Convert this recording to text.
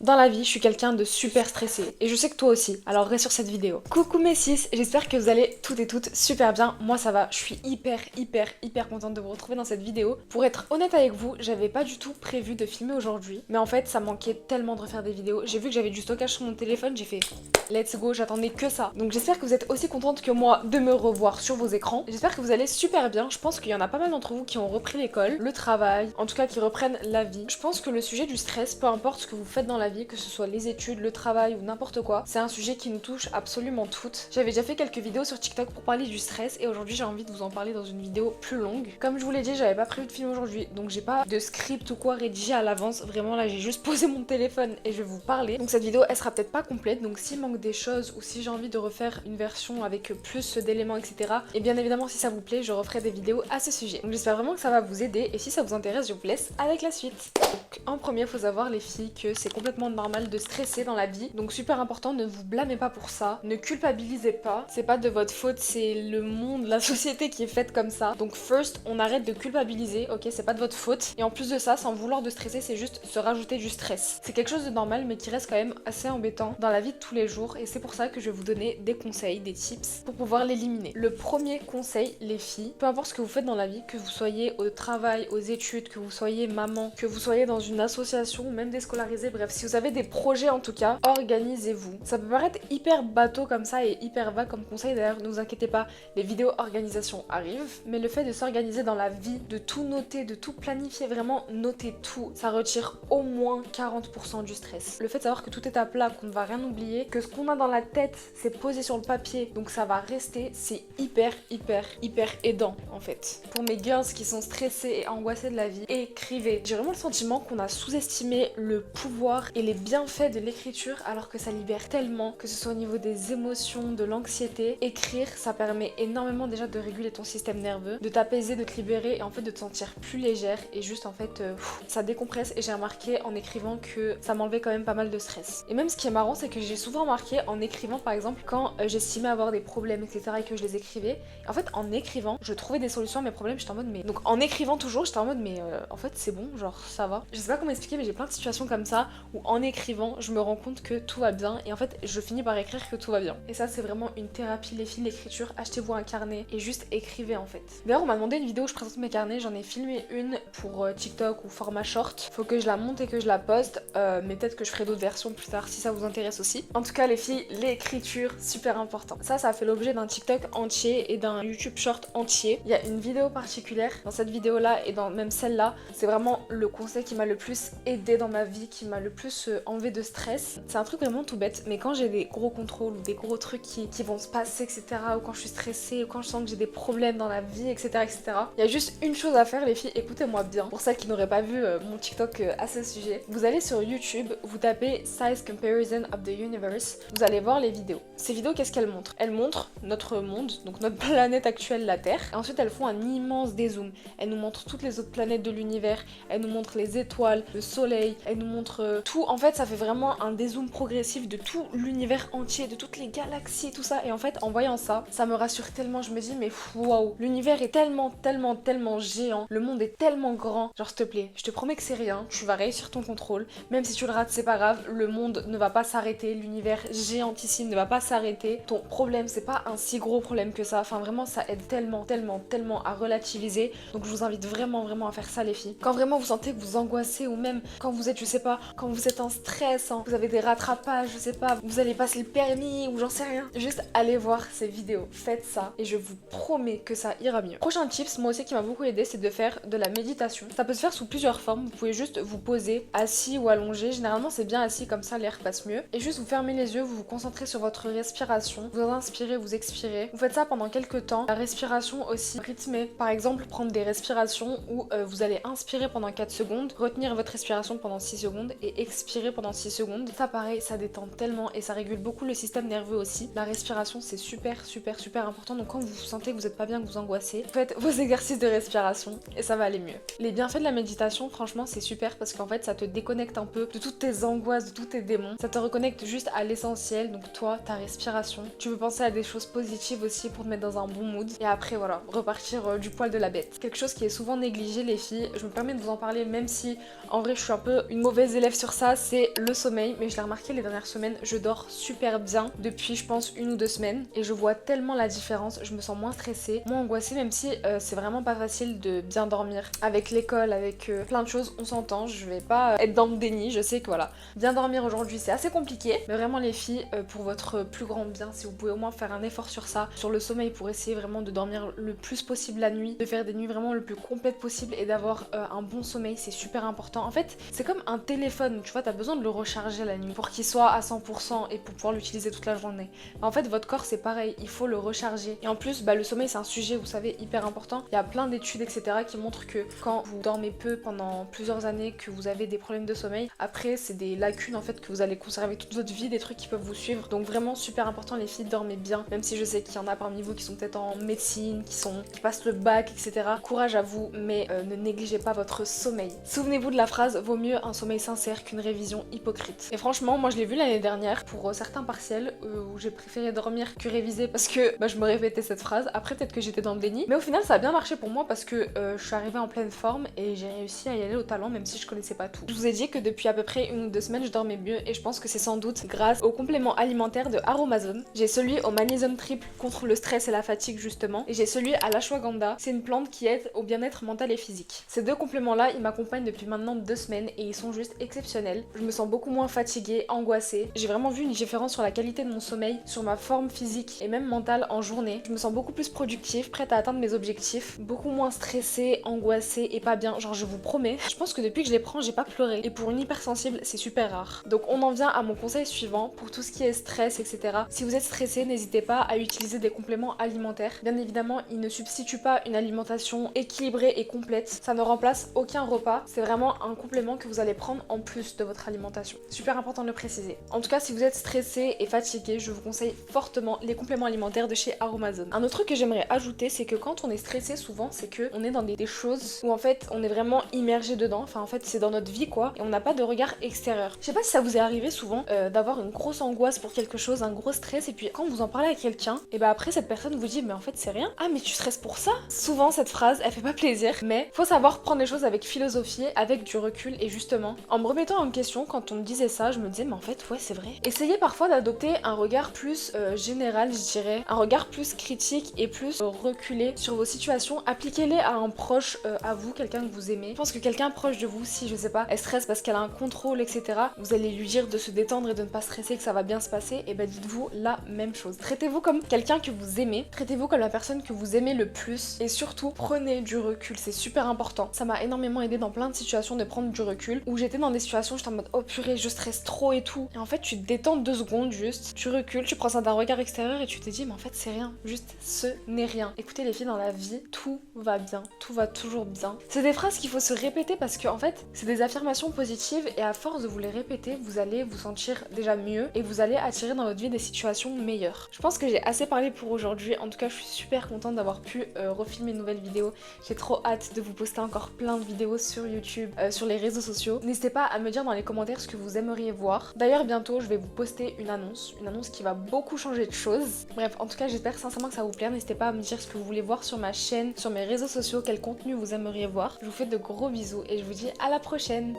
Dans la vie, je suis quelqu'un de super stressé et je sais que toi aussi, alors reste sur cette vidéo. Coucou mes sis, j'espère que vous allez toutes et toutes super bien. Moi ça va, je suis hyper contente de vous retrouver dans cette vidéo. Pour être honnête avec vous, j'avais pas du tout prévu de filmer aujourd'hui, mais en fait ça manquait tellement de refaire des vidéos. J'ai vu que j'avais du stockage sur mon téléphone, j'ai fait let's go, j'attendais que ça. Donc j'espère que vous êtes aussi contente que moi de me revoir sur vos écrans. J'espère que vous allez super bien. Je pense qu'il y en a pas mal d'entre vous qui ont repris l'école, le travail, en tout cas qui reprennent la vie. Je pense que le sujet du stress, peu importe ce que vous faites dans la vie, que ce soit les études, le travail ou n'importe quoi, c'est un sujet qui nous touche absolument toutes. J'avais déjà fait quelques vidéos sur TikTok pour parler du stress et aujourd'hui j'ai envie de vous en parler dans une vidéo plus longue. Comme je vous l'ai dit, j'avais pas prévu de filmer aujourd'hui, donc j'ai pas de script ou quoi rédigé à l'avance. Vraiment là, j'ai juste posé mon téléphone et je vais vous parler. Donc cette vidéo, elle sera peut-être pas complète, donc s'il manque des choses ou si j'ai envie de refaire une version avec plus d'éléments, etc. Et bien évidemment, si ça vous plaît, je referai des vidéos à ce sujet. Donc j'espère vraiment que ça va vous aider et si ça vous intéresse, je vous laisse avec la suite. Donc en premier, faut savoir les filles que c'est complètement normal de stresser dans la vie. Donc super important, ne vous blâmez pas pour ça, ne culpabilisez pas. C'est pas de votre faute, c'est le monde, la société qui est faite comme ça. Donc first, on arrête de culpabiliser, ok, c'est pas de votre faute. Et en plus de ça, sans vouloir de stresser, c'est juste se rajouter du stress. C'est quelque chose de normal mais qui reste quand même assez embêtant dans la vie de tous les jours et c'est pour ça que je vais vous donner des conseils, des tips pour pouvoir l'éliminer. Le premier conseil, les filles, peu importe ce que vous faites dans la vie, que vous soyez au travail, aux études, que vous soyez maman, que vous soyez dans une association ou même déscolarisé, bref, si vous avez des projets en tout cas, organisez-vous. Ça peut paraître hyper bateau comme ça et hyper vague comme conseil, d'ailleurs ne vous inquiétez pas, les vidéos organisation arrivent, mais le fait de s'organiser dans la vie, de tout noter, de tout planifier, vraiment noter tout, ça retire au moins 40% du stress. Le fait de savoir que tout est à plat, qu'on ne va rien oublier, que ce qu'on a dans la tête, c'est posé sur le papier, donc ça va rester, c'est hyper aidant en fait. Pour mes girls qui sont stressées et angoissées de la vie, écrivez. J'ai vraiment le sentiment qu'on a sous-estimé le pouvoir et les bienfaits de l'écriture alors que ça libère tellement, que ce soit au niveau des émotions, de l'anxiété. Écrire, ça permet énormément déjà de réguler ton système nerveux, de t'apaiser, de te libérer et en fait de te sentir plus légère et juste en fait ça décompresse et j'ai remarqué en écrivant que ça m'enlevait quand même pas mal de stress. Et même ce qui est marrant, c'est que j'ai souvent remarqué en écrivant par exemple quand j'estimais avoir des problèmes etc et que je les écrivais, en fait en écrivant je trouvais des solutions à mes problèmes, j'étais en mode mais... Donc en écrivant toujours j'étais en mode mais en fait c'est bon, genre ça va. Je sais pas comment expliquer mais j'ai plein de situations comme ça où en écrivant je me rends compte que tout va bien et en fait je finis par écrire que tout va bien. Et ça c'est vraiment une thérapie les filles, l'écriture, achetez-vous un carnet et juste écrivez en fait. D'ailleurs on m'a demandé une vidéo où je présente mes carnets, j'en ai filmé une pour TikTok ou format short, faut que je la monte et que je la poste, mais peut-être que je ferai d'autres versions plus tard si ça vous intéresse aussi. En tout cas les filles, l'écriture, super important. Ça a fait l'objet d'un TikTok entier et d'un YouTube short entier. Il y a une vidéo particulière dans cette vidéo là et dans même celle-là, c'est vraiment le conseil qui m'a le plus aidé dans ma vie, qui m'a le plus enlevé de stress. C'est un truc vraiment tout bête, mais quand j'ai des gros contrôles ou des gros trucs qui vont se passer, etc., ou quand je suis stressée, ou quand je sens que j'ai des problèmes dans la vie, etc., il y a juste une chose à faire, les filles, écoutez-moi bien. Pour celles qui n'auraient pas vu mon TikTok à ce sujet, vous allez sur YouTube, vous tapez Size Comparison of the Universe, vous allez voir les vidéos. Ces vidéos, qu'est-ce qu'elles montrent? Elles montrent notre monde, donc notre planète actuelle, la Terre, et ensuite elles font un immense dézoom. Elles nous montrent toutes les autres planètes de l'univers, elles nous montrent les étoiles, le soleil, elles nous montrent tout. En fait, ça fait vraiment un dézoom progressif de tout l'univers entier, de toutes les galaxies, tout ça. Et en fait, en voyant ça, ça me rassure tellement. Je me dis, mais waouh, l'univers est tellement géant, le monde est tellement grand. Genre, s'il te plaît, je te promets que c'est rien, tu vas réussir ton contrôle. Même si tu le rates, c'est pas grave, le monde ne va pas s'arrêter, l'univers géantissime ne va pas s'arrêter. Ton problème, c'est pas un si gros problème que ça. Enfin, vraiment, ça aide tellement à relativiser. Donc, je vous invite vraiment à faire ça, les filles. Quand vraiment vous sentez que vous angoissez ou même quand vous êtes, je sais pas, quand vous êtes en stress, hein, vous avez des rattrapages, je sais pas, vous allez passer le permis ou j'en sais rien. Juste allez voir ces vidéos, faites ça et je vous promets que ça ira mieux. Prochain tips, moi aussi qui m'a beaucoup aidé, c'est de faire de la méditation. Ça peut se faire sous plusieurs formes, vous pouvez juste vous poser assis ou allongé, généralement c'est bien assis comme ça l'air passe mieux. Et juste vous fermez les yeux, vous vous concentrez sur votre respiration, vous inspirez, vous expirez. Vous faites ça pendant quelques temps. La respiration aussi rythmée, par exemple prendre des respirations où vous allez inspirer pendant 4 secondes, retenir votre respiration pendant 6 secondes et expirer pendant 6 secondes. Ça pareil, ça détend tellement et ça régule beaucoup le système nerveux aussi. La respiration c'est super important, donc quand vous sentez que vous n'êtes pas bien, que vous angoissez, faites vos exercices de respiration et ça va aller mieux. Les bienfaits de la méditation, franchement c'est super parce qu'en fait ça te déconnecte un peu de toutes tes angoisses, de tous tes démons. Ça te reconnecte juste à l'essentiel essentiel, donc toi, ta respiration. Tu peux penser à des choses positives aussi pour te mettre dans un bon mood. Et après voilà, repartir du poil de la bête. Quelque chose qui est souvent négligé les filles, je me permets de vous en parler même si en vrai je suis un peu une mauvaise élève sur ça, c'est le sommeil. Mais je l'ai remarqué les dernières semaines, je dors super bien depuis je pense 1 ou 2 semaines. Et je vois tellement la différence, je me sens moins stressée, moins angoissée, même si c'est vraiment pas facile de bien dormir. Avec l'école, avec plein de choses, on s'entend, je vais pas être dans le déni, je sais que voilà. Bien dormir aujourd'hui c'est assez compliqué, mais vraiment les filles, pour votre plus grand bien, si vous pouvez au moins faire un effort sur ça, sur le sommeil pour essayer vraiment de dormir le plus possible la nuit, de faire des nuits vraiment le plus complètes possible et d'avoir un bon sommeil, c'est super important. En fait, c'est comme un téléphone, tu vois, t'as besoin de le recharger la nuit pour qu'il soit à 100% et pour pouvoir l'utiliser toute la journée. En fait, votre corps c'est pareil, il faut le recharger. Et en plus, le sommeil c'est un sujet, vous savez, hyper important. Il y a plein d'études, etc. qui montrent que quand vous dormez peu pendant plusieurs années, que vous avez des problèmes de sommeil, après c'est des lacunes en fait que vous allez conserver toute votre vie, des trucs qui peuvent vous suivre. Donc vraiment super important les filles, dormez bien, même si je sais qu'il y en a parmi vous qui sont peut-être en médecine, qui passent le bac, etc. Courage à vous, mais ne négligez pas votre sommeil. Souvenez-vous de la phrase, vaut mieux un sommeil sincère qu'une révision hypocrite. Et franchement, moi je l'ai vu l'année dernière pour certains partiels où j'ai préféré dormir que réviser parce que je me répétais cette phrase. Après peut-être que j'étais dans le déni, mais au final ça a bien marché pour moi parce que je suis arrivée en pleine forme et j'ai réussi à y aller au talent même si je connaissais pas tout. Je vous ai dit que depuis à peu près 1 ou 2 semaines je dormais mieux et je pense que c'est sans doute grâce au complément alimentaire de Aromazone. J'ai celui au magnésium triple contre le stress et la fatigue justement, et j'ai celui à l'ashwagandha. C'est une plante qui aide au bien-être mental et physique. Ces deux compléments là ils m'accompagnent depuis maintenant 2 semaines et ils sont juste exceptionnels. Je me sens beaucoup moins fatiguée, angoissée. J'ai vraiment vu une différence sur la qualité de mon sommeil, sur ma forme physique et même mentale en journée. Je me sens beaucoup plus productive, prête à atteindre mes objectifs, beaucoup moins stressée, angoissée et pas bien. Genre je vous promets, je pense que depuis que je les prends j'ai pas pleuré. Et pour une hypersensible c'est super rare. Donc on en vient à mon conseil suivant pour tout ce qui est stress, etc. Si vous êtes stressé, n'hésitez pas à utiliser des compléments alimentaires. Bien évidemment, ils ne substituent pas une alimentation équilibrée et complète. Ça ne remplace aucun repas. C'est vraiment un complément que vous allez prendre en plus de votre alimentation. Super important de le préciser. En tout cas, si vous êtes stressé et fatigué, je vous conseille fortement les compléments alimentaires de chez Aromazone. Un autre truc que j'aimerais ajouter, c'est que quand on est stressé, souvent, c'est que on est dans des choses où en fait, on est vraiment immergé dedans. Enfin, en fait, c'est dans notre vie quoi, et on n'a pas de regard extérieur. Je sais pas si ça vous est arrivé souvent d'avoir une grosse angoisse pour quelque chose, un gros stress, et puis quand vous en parlez à quelqu'un, et après cette personne vous dit mais en fait c'est rien. Ah mais tu stresses pour ça? Souvent cette phrase elle fait pas plaisir, mais faut savoir prendre les choses avec philosophie, avec du recul, et justement en me remettant en question quand on me disait ça, je me disais mais en fait ouais c'est vrai. Essayez parfois d'adopter un regard plus général, je dirais, un regard plus critique et plus reculé sur vos situations. Appliquez-les à un proche à vous, quelqu'un que vous aimez. Je pense que quelqu'un proche de vous, si je sais pas, elle stresse parce qu'elle a un contrôle, etc., vous allez lui dire de se détendre et de ne pas stresser, que ça va bien se passer, et dites-vous la même chose. Traitez-vous comme quelqu'un que vous aimez, traitez-vous comme la personne que vous aimez le plus, et surtout prenez du recul, c'est super important. Ça m'a énormément aidé dans plein de situations de prendre du recul, où j'étais dans des situations où j'étais en mode oh purée je stresse trop et tout, et en fait tu te détends 2 secondes juste, tu recules, tu prends ça d'un regard extérieur et tu te dis mais en fait c'est rien, juste ce n'est rien. Écoutez les filles, dans la vie tout va bien, tout va toujours bien. C'est des phrases qu'il faut se répéter parce que en fait c'est des affirmations positives et à force de vous les répéter vous allez vous sentir déjà mieux et vous allez attirer dans votre vie des situations meilleures. Je pense que j'ai assez parlé pour aujourd'hui. En tout cas je suis super contente d'avoir pu refilmer une nouvelle vidéo. J'ai trop hâte de vous poster encore plein de vidéos sur YouTube, sur les réseaux sociaux. N'hésitez pas à me dire dans les commentaires ce que vous aimeriez voir. D'ailleurs bientôt je vais vous poster une annonce qui va beaucoup changer de choses. Bref, en tout cas j'espère sincèrement que ça vous plaît. N'hésitez pas à me dire ce que vous voulez voir sur ma chaîne, sur mes réseaux sociaux, quel contenu vous aimeriez voir. Je vous fais de gros bisous et je vous dis à la prochaine.